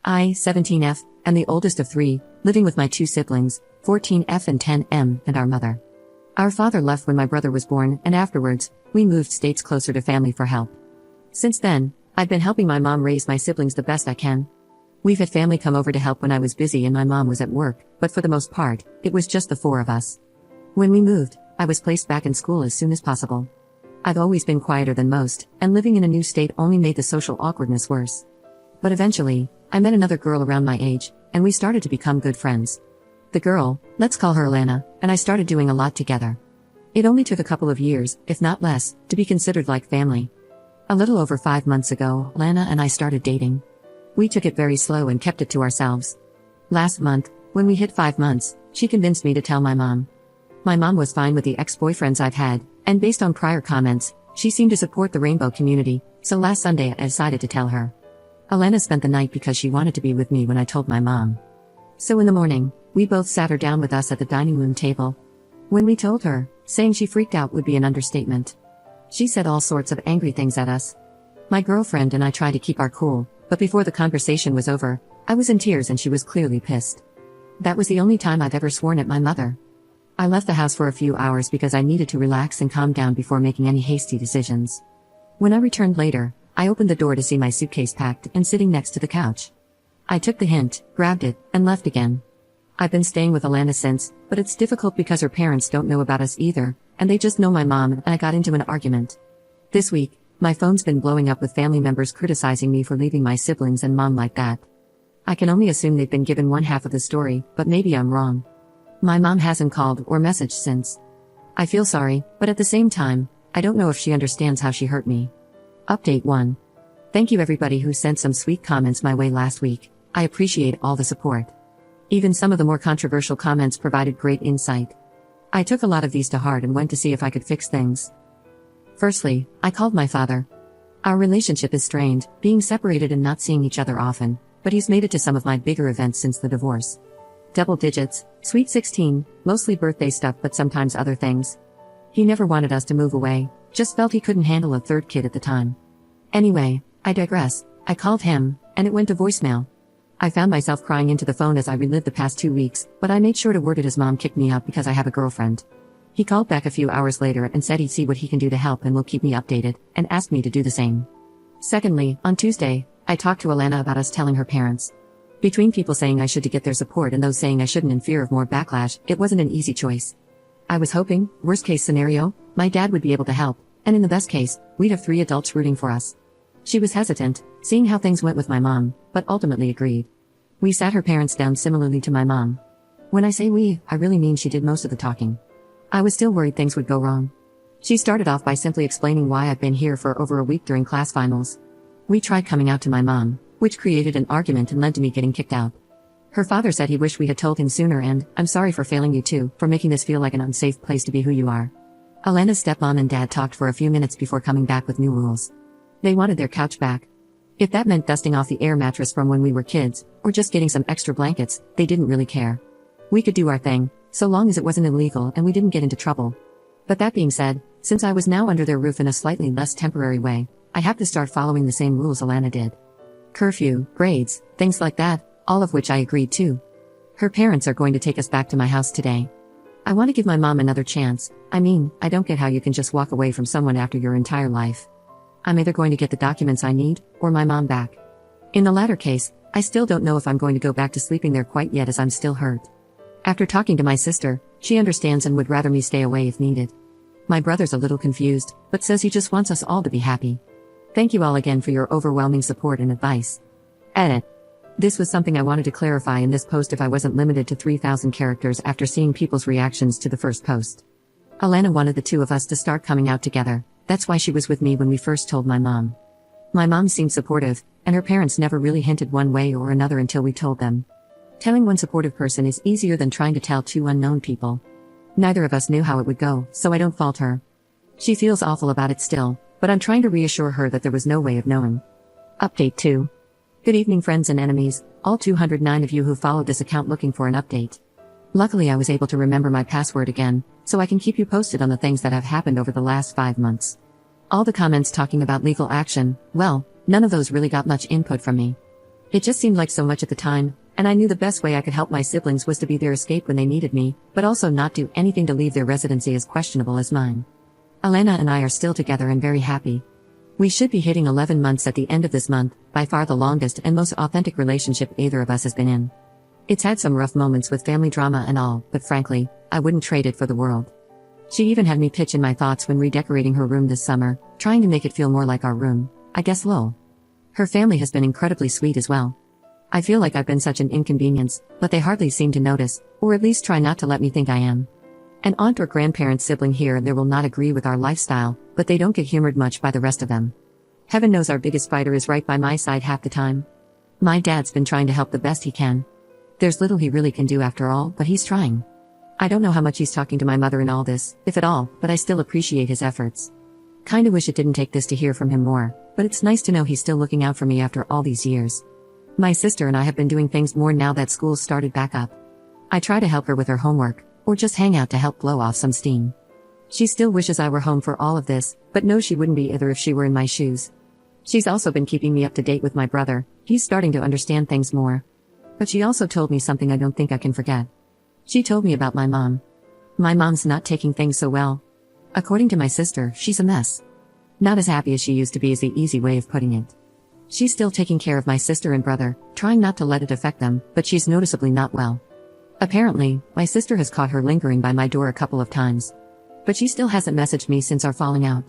I, 17F, am the oldest of three, living with my two siblings, 14F and 10M, and our mother. Our father left when my brother was born, and afterwards, we moved states closer to family for help. Since then, I've been helping my mom raise my siblings the best I can. We've had family come over to help when I was busy and my mom was at work, but for the most part, it was just the four of us. When we moved, I was placed back in school as soon as possible. I've always been quieter than most, and living in a new state only made the social awkwardness worse. But eventually, I met another girl around my age, and we started to become good friends. The girl, let's call her Alana, and I started doing a lot together. It only took a couple of years, if not less, to be considered like family. A little over 5 months ago, Alana and I started dating. We took it very slow and kept it to ourselves. Last month, when we hit 5 months, she convinced me to tell my mom. My mom was fine with the ex-boyfriends I've had, and based on prior comments, she seemed to support the rainbow community, so last Sunday I decided to tell her. Alana spent the night because she wanted to be with me when I told my mom. So in the morning, we both sat her down with us at the dining room table. When we told her, saying she freaked out would be an understatement. She said all sorts of angry things at us. My girlfriend and I tried to keep our cool, but before the conversation was over, I was in tears and she was clearly pissed. That was the only time I've ever sworn at my mother. I left the house for a few hours because I needed to relax and calm down before making any hasty decisions. When I returned later, I opened the door to see my suitcase packed and sitting next to the couch. I took the hint, grabbed it, and left again. I've been staying with Alana since, but it's difficult because her parents don't know about us either, and they just know my mom and I got into an argument. This week, my phone's been blowing up with family members criticizing me for leaving my siblings and mom like that. I can only assume they've been given one half of the story, but maybe I'm wrong. My mom hasn't called or messaged since. I feel sorry, but at the same time, I don't know if she understands how she hurt me. Update 1. Thank you everybody who sent some sweet comments my way last week. I appreciate all the support. Even some of the more controversial comments provided great insight. I took a lot of these to heart and went to see if I could fix things. Firstly, I called my father. Our relationship is strained, being separated and not seeing each other often, but he's made it to some of my bigger events since the divorce. Double digits, sweet 16, mostly birthday stuff but sometimes other things. He never wanted us to move away, just felt he couldn't handle a third kid at the time. Anyway, I digress. I called him, and it went to voicemail. I found myself crying into the phone as I relived the past 2 weeks, but I made sure to word it his mom kicked me out because I have a girlfriend. He called back a few hours later and said he'd see what he can do to help and will keep me updated, and asked me to do the same. Secondly, on Tuesday, I talked to Alana about us telling her parents. Between people saying I should to get their support and those saying I shouldn't in fear of more backlash, it wasn't an easy choice. I was hoping, worst case scenario, my dad would be able to help, and in the best case, we'd have 3 adults rooting for us. She was hesitant, seeing how things went with my mom, but ultimately agreed. We sat her parents down similarly to my mom. When I say we, I really mean she did most of the talking. I was still worried things would go wrong. She started off by simply explaining why I've been here for over a week during class finals. We tried coming out to my mom, which created an argument and led to me getting kicked out. Her father said he wished we had told him sooner and, I'm sorry for failing you too, for making this feel like an unsafe place to be who you are. Alana's stepmom and dad talked for a few minutes before coming back with new rules. They wanted their couch back. If that meant dusting off the air mattress from when we were kids, or just getting some extra blankets, they didn't really care. We could do our thing, so long as it wasn't illegal and we didn't get into trouble. But that being said, since I was now under their roof in a slightly less temporary way, I have to start following the same rules Alana did. Curfew, grades, things like that, all of which I agreed to. Her parents are going to take us back to my house today. I want to give my mom another chance. I mean, I don't get how you can just walk away from someone after your entire life. I'm either going to get the documents I need, or my mom back. In the latter case, I still don't know if I'm going to go back to sleeping there quite yet as I'm still hurt. After talking to my sister, she understands and would rather me stay away if needed. My brother's a little confused, but says he just wants us all to be happy. Thank you all again for your overwhelming support and advice. Edit. This was something I wanted to clarify in this post if I wasn't limited to 3,000 characters after seeing people's reactions to the first post. Alana wanted the two of us to start coming out together, that's why she was with me when we first told my mom. My mom seemed supportive, and her parents never really hinted one way or another until we told them. Telling one supportive person is easier than trying to tell 2 unknown people. Neither of us knew how it would go, so I don't fault her. She feels awful about it still, but I'm trying to reassure her that there was no way of knowing. Update 2. Good evening friends and enemies, all 209 of you who followed this account looking for an update. Luckily I was able to remember my password again, so I can keep you posted on the things that have happened over the last 5 months. All the comments talking about legal action, well, none of those really got much input from me. It just seemed like so much at the time, and I knew the best way I could help my siblings was to be their escape when they needed me, but also not do anything to leave their residency as questionable as mine. Elena and I are still together and very happy. We should be hitting 11 months at the end of this month, by far the longest and most authentic relationship either of us has been in. It's had some rough moments with family drama and all, but frankly, I wouldn't trade it for the world. She even had me pitch in my thoughts when redecorating her room this summer, trying to make it feel more like our room. I guess lol. Her family has been incredibly sweet as well. I feel like I've been such an inconvenience, but they hardly seem to notice, or at least try not to let me think I am. An aunt or grandparent sibling here and there will not agree with our lifestyle, but they don't get humored much by the rest of them. Heaven knows our biggest fighter is right by my side half the time. My dad's been trying to help the best he can. There's little he really can do after all, but he's trying. I don't know how much he's talking to my mother in all this, if at all, but I still appreciate his efforts. Kinda wish it didn't take this to hear from him more, but it's nice to know he's still looking out for me after all these years. My sister and I have been doing things more now that school's started back up. I try to help her with her homework, or just hang out to help blow off some steam. She still wishes I were home for all of this, but knows she wouldn't be either if she were in my shoes. She's also been keeping me up to date with my brother, he's starting to understand things more. But she also told me something I don't think I can forget. She told me about my mom. My mom's not taking things so well. According to my sister, she's a mess. Not as happy as she used to be is the easy way of putting it. She's still taking care of my sister and brother, trying not to let it affect them, but she's noticeably not well. Apparently, my sister has caught her lingering by my door a couple of times. But she still hasn't messaged me since our falling out.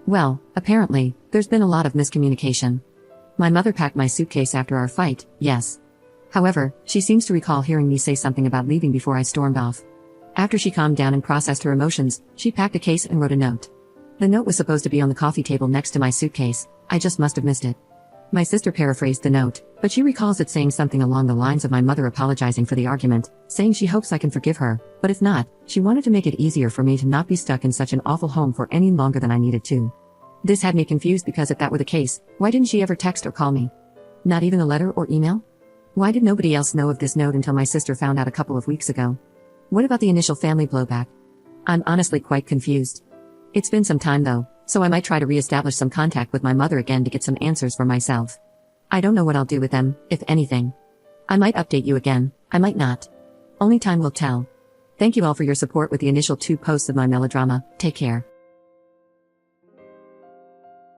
Well, apparently, there's been a lot of miscommunication. My mother packed my suitcase after our fight, yes. However, she seems to recall hearing me say something about leaving before I stormed off. After she calmed down and processed her emotions, she packed a case and wrote a note. The note was supposed to be on the coffee table next to my suitcase, I just must have missed it. My sister paraphrased the note, but she recalls it saying something along the lines of my mother apologizing for the argument, saying she hopes I can forgive her, but if not, she wanted to make it easier for me to not be stuck in such an awful home for any longer than I needed to. This had me confused because if that were the case, why didn't she ever text or call me? Not even a letter or email? Why did nobody else know of this note until my sister found out a couple of weeks ago? What about the initial family blowback? I'm honestly quite confused. It's been some time though, so I might try to re-establish some contact with my mother again to get some answers for myself. I don't know what I'll do with them, if anything. I might update you again, I might not. Only time will tell. Thank you all for your support with the initial 2 posts of my melodrama, take care.